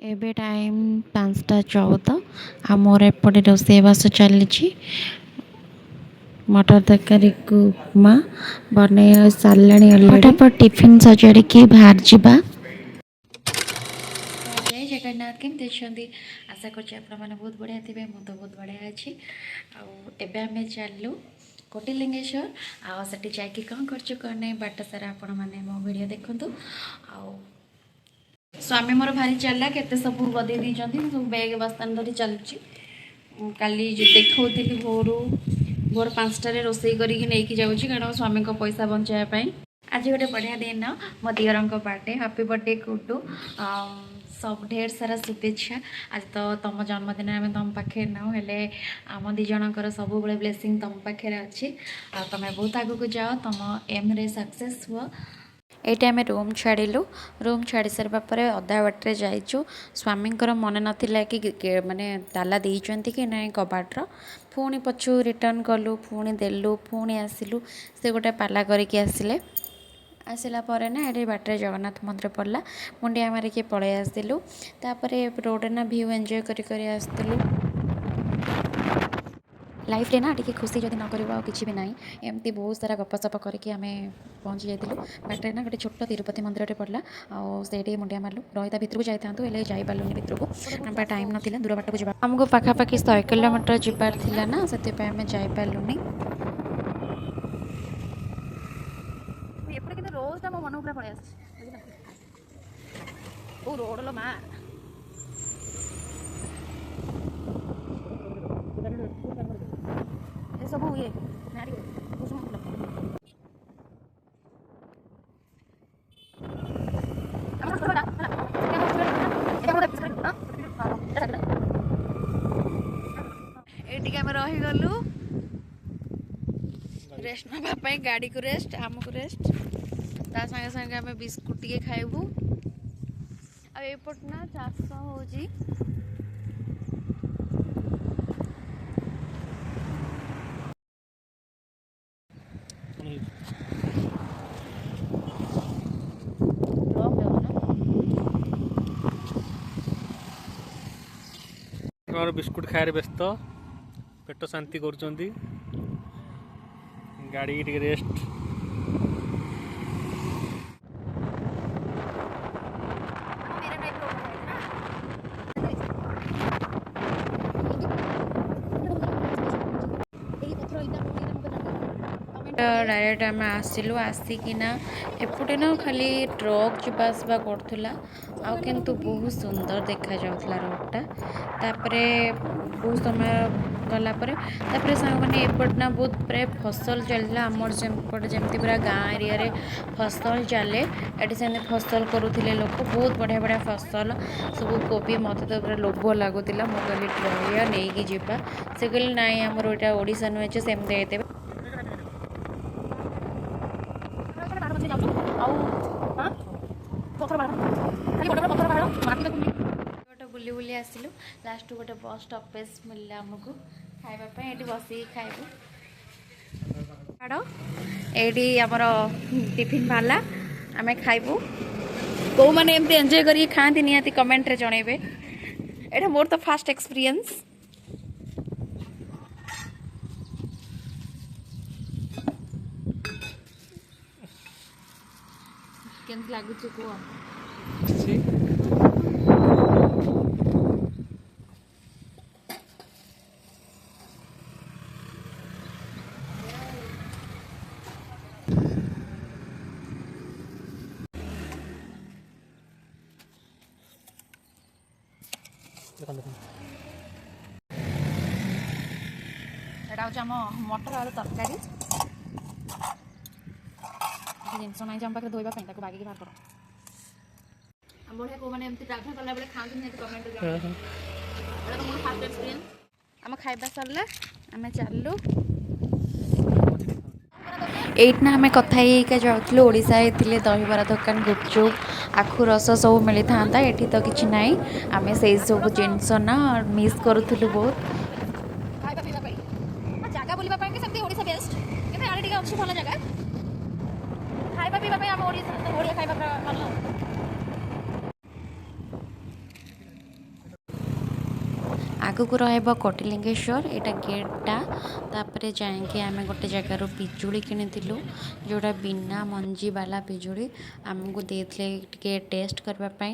ଏବେ ଟାଇମ୍ 5ଟା 14 ଆଉ ମୋର ଏପଟେ ରୋଷେଇବାସ ଚାଲିଛି। ମଟର ତରକାରୀକୁ ମା ବନେଇ ସାରିଲାଣି ଅଲରେଡ଼ି। ଫଟାଫଟ ଟିଫିନ୍ ସଜାଡ଼ିକି ବାହାରି ଯିବା। ଜୟ ଜଗନ୍ନାଥ, କେମିତି ଅଛନ୍ତି? ଆଶା କରୁଛି ଆପଣମାନେ ବହୁତ ବଢ଼ିଆ ଥିବେ। ମୁଁ ତ ବହୁତ ବଢ଼ିଆ ଅଛି। ଆଉ ଏବେ ଆମେ ଚାଲୁ କୋଟିଲିଙ୍ଗେଶ୍ୱର। ଆଉ ସେଠି ଯାଇକି କ'ଣ କରୁଛୁ କ'ଣ ନାହିଁ ବାଟ ସାରା ଆପଣମାନେ ମୋ ଭିଡ଼ିଓ ଦେଖନ୍ତୁ। ଆଉ ସ୍ୱାମୀ ମୋର ଭାରି ଚାଲା, କେତେ ସବୁ ବଦେଇ ଦେଇଛନ୍ତି। ମୁଁ ସବୁ ବ୍ୟାଗ୍ ବସ୍ତାନି ଧରି ଚାଲୁଛି। କାଲି ଦେଖାଉଥିଲି ଭୋର 5ଟାରେ ରୋଷେଇ କରିକି ନେଇକି ଯାଉଛି, କାରଣ ସ୍ୱାମୀଙ୍କ ପଇସା ବଞ୍ଚାଇବା ପାଇଁ। ଆଜି ଗୋଟେ ବଢ଼ିଆ ଦିନ, ମୋ ଦିଅରଙ୍କ ବାର୍ଥଡେ। Happy birthday Kutu. ସବୁ ଢେର ସାରା ଶୁଭେଚ୍ଛା। ଆଜି ତ ତୁମ ଜନ୍ମଦିନରେ ଆମେ ତୁମ ପାଖରେ ନାହୁଁ, ହେଲେ ଆମ ଦୁଇ ଜଣଙ୍କର ସବୁବେଳେ ବ୍ଲେସିଂ ତୁମ ପାଖରେ ଅଛି। ଆଉ ତୁମେ ବହୁତ ଆଗକୁ ଯାଅ, ତୁମ ଏମ୍ରେ ସକ୍ସେସ୍ ହୁଅ। ଏଇଠି ଆମେ ରୁମ୍ ଛାଡ଼ିଲୁ। ରୁମ୍ ଛାଡ଼ି ସାରିବା ପରେ ଅଧା ବାଟରେ ଯାଇଛୁ। ସ୍ୱାମୀଙ୍କର ମନେ ନଥିଲା କି ମାନେ ତାଲା ଦେଇଛନ୍ତି କି ନାହିଁ କବାଟର। ପୁଣି ପଛକୁ ରିଟର୍ନ କଲୁ, ପୁଣି ଦେଲୁ, ପୁଣି ଆସିଲୁ। ସେ ଗୋଟେ ପାଲା କରିକି ଆସିଲେ। ଆସିଲା ପରେ ନା ଏଠି ବାଟରେ ଜଗନ୍ନାଥ ମନ୍ଦିର ପଡ଼ିଲା, ମୁଣ୍ଡିଆ ମାରିକି ପଳେଇ ଆସିଲୁ। ତାପରେ ରୋଡ଼ରେ ନା ଭିୟୁ ଏନ୍ଜୟ କରି କରି ଆସିଥିଲୁ। ଲାଇଫ୍ରେ ନା ଟିକେ ଖୁସି ଯଦି ନ କରିବ ଆଉ କିଛି ବି ନାହିଁ। ଏମିତି ବହୁତ ସାରା ଗପସପ କରିକି ଆମେ ପହଞ୍ଚି ଯାଇଥିଲୁ। ବାଟରେ ନା ଗୋଟେ ଛୋଟ ତିରୁପତି ମନ୍ଦିରଟେ ପଡ଼ିଲା, ଆଉ ସେଇଠି ମୁଣ୍ଡିଆ ମାରିଲୁ। ରହିତା ଭିତରକୁ ଯାଇଥାନ୍ତୁ, ହେଲେ ଯାଇପାରିଲୁନି ଭିତରକୁ, ଆମ ପାଇଁ ଟାଇମ୍ ନଥିଲା। ଦୂର ବାଟକୁ ଯିବା, ଆମକୁ ପାଖାପାଖି 100 କିଲୋମିଟର ଯିବାର ଥିଲା ନା, ସେଥିପାଇଁ ଆମେ ଯାଇପାରିଲୁନି। ଏପଟେ କିନ୍ତୁ ରୋଜଟା ମୋ ମନ ଉପରେ ପଳେଇ ଆସିଛି, ବୁଝିଲ? କୋଉ ରୋଡ଼ ଲୋ ମା? ଏସବୁ ଇଏ କୁସୁମ ଫୁଲ। ଏଠିକି ଆମେ ରହିଗଲୁ ରେଷ୍ଟ ନେବା ପାଇଁ, ଗାଡ଼ିକୁ ରେଷ୍ଟ, ଆମକୁ ରେଷ୍ଟ। ତା ସାଙ୍ଗେ ସାଙ୍ଗେ ଆମେ ବିସ୍କୁଟ୍ ଟିକେ ଖାଇବୁ। ଆଉ ଏପଟ ନା ଚାଷ ହେଉଛି। ବିସ୍କୁଟ ଖାଇବାରେ ବ୍ୟସ୍ତ, ପେଟ ଶାନ୍ତି କରୁଛନ୍ତି। ଗାଡ଼ି ଟିକେ ରେଷ୍ଟ। ଡାଇରେକ୍ଟ ଆମେ ଆସିଲୁ। ଆସିକିନା ଏପଟେ ନା ଖାଲି ଟ୍ରକ୍ ଯିବା ଆସିବା କରୁଥିଲା, ଆଉ କିନ୍ତୁ ବହୁତ ସୁନ୍ଦର ଦେଖାଯାଉଥିଲା ରୋଡ଼ଟା। ତାପରେ ବହୁତ ସମୟ ଗଲା ପରେ ତାପରେ ସାଙ୍ଗମାନେ ଏପଟେ ନା ବହୁତ ପ୍ରାୟ ଫସଲ ଚାଲିଥିଲା। ଆମର ସେପଟେ ଯେମିତି ପୁରା ଗାଁ ଏରିଆରେ ଫସଲ ଚାଲେ, ଏଠି ସେମିତି ଫସଲ କରୁଥିଲେ ଲୋକ। ବହୁତ ବଢ଼ିଆ ବଢ଼ିଆ ଫସଲ ସବୁ, କୋବି। ମୋତେ ତ ପୁରା ଲୋଭ ଲାଗୁଥିଲା। ମୁଁ କହିଲି ରହିବା ନେଇକି ଯିବା। ସେ କହିଲେ ନାଇଁ, ଆମର ଏଇଟା ଓଡ଼ିଶା ନୁହେଁ ଯେ ସେମିତି ହେଇଥିବ। ଗୋଟେ ବୁଲି ବୁଲି ଆସିଲୁ। ଲାଷ୍ଟକୁ ଗୋଟେ ବସ୍ ଷ୍ଟପେଜ ମିଳିଲା ଆମକୁ ଖାଇବା ପାଇଁ। ଏଠି ବସିକି ଖାଇବୁ। ଏଇଠି ଆମର ଟିଫିନ୍ ବାହାରିଲା, ଆମେ ଖାଇବୁ। କେଉଁମାନେ ଏମିତି ଏନ୍ଜୟ କରିକି ଖାଆନ୍ତି ନିହାତି କମେଣ୍ଟରେ ଜଣେଇବେ। ଏଇଟା ମୋର ତ ଫାଷ୍ଟ ଏକ୍ସପିରିଏନ୍ସ। କେମିତି ଲାଗୁଛି କୁହ? ଏଇଟା ହେଉଛି ଆମ ମଟର ଆଳୁ ତରକାରୀ। ଜିନିଷ ନାହିଁ ଯେ ଆମ ପାଖରେ ଧୋଇବା ପାଇଁ, ତାକୁ ବାଗିକି ବାହାର କର। ଆମ ବଢ଼ିଆ କେଉଁମାନେ ଏମିତି ଟ୍ରାଭେଲ୍ କଲାବେଳେ ଖାଆନ୍ତି ନିହାତି କମେଣ୍ଟରେ ଜଣାଇବେ। ଏଇଟା ତ ମୋର ଫାଷ୍ଟ ଏକ୍ସପିରିଏନ୍ସ। ଆମ ଖାଇବା ସରିଲା, ଆମେ ଚାଲିଲୁ। ଏଇଠି ନା ଆମେ କଥା ହେଇକା ଯାଉଥିଲୁ। ଓଡ଼ିଶାରେ ଥିଲେ ଦହିବରା ଦୋକାନ, ଗୁପଚୁପ୍, ଆଖୁ ରସ ସବୁ ମିଳିଥାନ୍ତା। ଏଠି ତ କିଛି ନାହିଁ। ଆମେ ସେଇ ସବୁ ଜିନିଷ ନା ମିସ୍ କରୁଥିଲୁ ବହୁତ। ଖାଇବା ପିଇବା ପାଇଁ ଜାଗା ବୁଲିବା ପାଇଁ ସେମିତି ଓଡ଼ିଶା ବେଷ୍ଟ, କିନ୍ତୁ ଆଡ଼େ ଟିକେ ଅଛି ଭଲ ଜାଗା। ଖାଇବା ପିଇବା ପାଇଁ ଆମ ଓଡ଼ିଆ ଖାଇବା ଭଲ। आगक रहा कोटिलिंगेश्वर यहाँ गेटा तापर जाकि आम गोटे जगार पिजुड़ी किणु जोड़ा बिना मंजी वाला पिजुड़ी आमको देते टे टेस्ट करने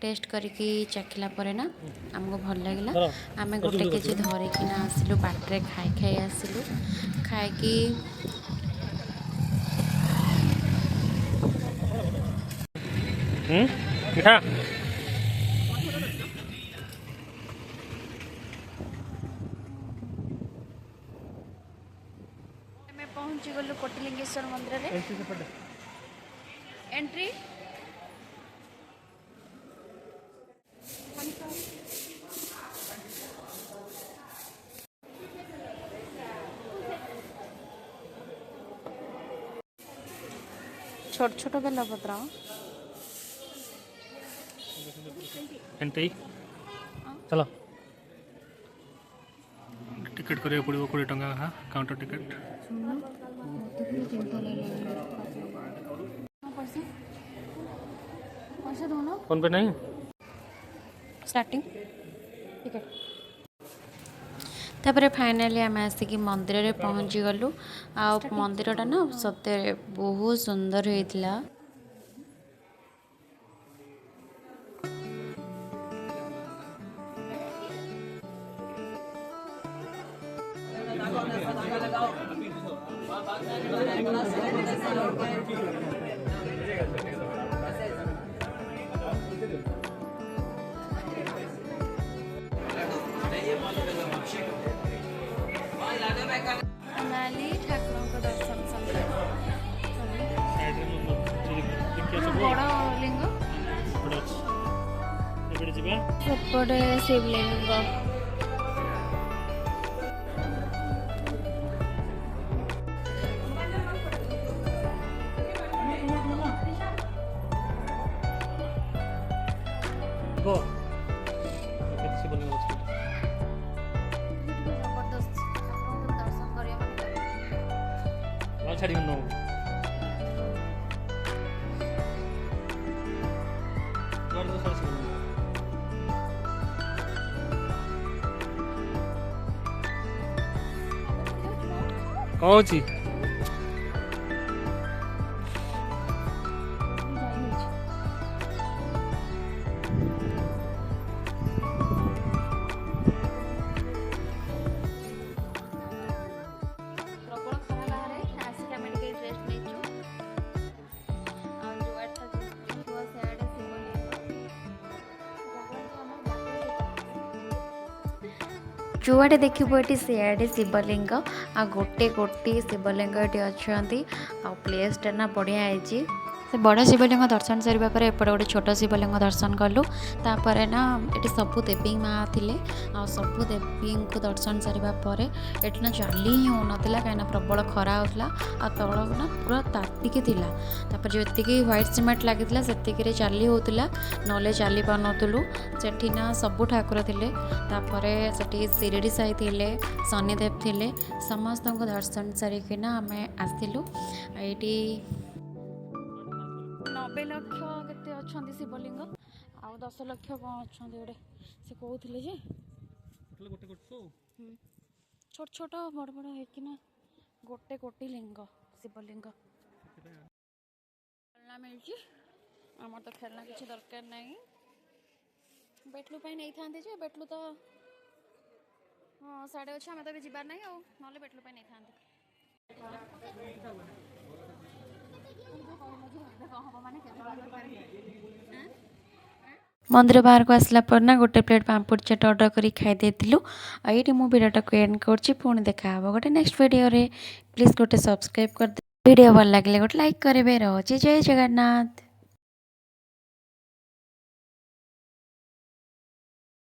टेस्ट करके चाखला ना आमको भल लगे आम गोटे केजी धरिकिना आसिलु बाटे खाई खाई आसिलु खाई मिठा पहुँची गलु कोटिलिंगेश्वर मंदिर एंट्री छोट छोट बेलपत्र एंट्री चलो टिकट करिया पड़ो 20 टंका हाँ काउंटर टिकट पैसा दो फोन पे नहीं स्टार्टिंग टिकट तापर फाइनाली आम आसिक मंदिर में पहुँची गलु आ मंदिरटा ना सत्य बहुत सुंदर होता ठाकुर को दर्शन बड़ लिंग सेपटे शिवलिंग गो जबरदस्त दर्शन कर छाड़ी नो कौन ची जुआड़े देखिए ये सियाड़े शिवलिंग आ गोटे गोटे शिवलिंग ये अच्छा आ प्लेसटा ना बढ़िया है से बड़ शिवलिंग दर्शन सारा पर एपटे गोटे छोट शिवलिंग दर्शन कलु तापर ना ये सबू देवी माँ थे आ सबू देवी को दर्शन सारापर ये ना चाली ही हो नाला कहीं प्रबल खरा होता आ तल ना पूरा तातिकी तापर जी व्हाइट सीमेंट लगी से चाली होता ना चली पार्लु से ना सबू ठाकुर थे से शिरडी साई थे शनिदेव थे समस्त को दर्शन सारिकिना आम आसलु ये 90 लक्ष केते अच्छा शिवलिंग आ 10 लक्ष कौन अच्छा गोटे से कहते जे छोट छोट बड़ बड़ होना गोटे कोटी लिंग शिवलिंग खेलना मिली आम तो खेलना किसी दरकार नहीं बेटलू नहीं था बेटलू तो हाँ साढ़े अच्छे आम तो जीवार ना ना बेटलू नहीं था मंदिर बाहर को आसला पर ना गोटे प्लेट पाम्पुड़ चाट ऑर्डर करी खाई देथिलु ये मो वीडियोटा को एंड करछि पुणी देखा हबो गोटे नेक्स्ट वीडियो रे प्लीज गोटे सब्सक्राइब कर वीडियो भल लगे गोटे लाइक करेंगे रहुछि जय जगन्नाथ।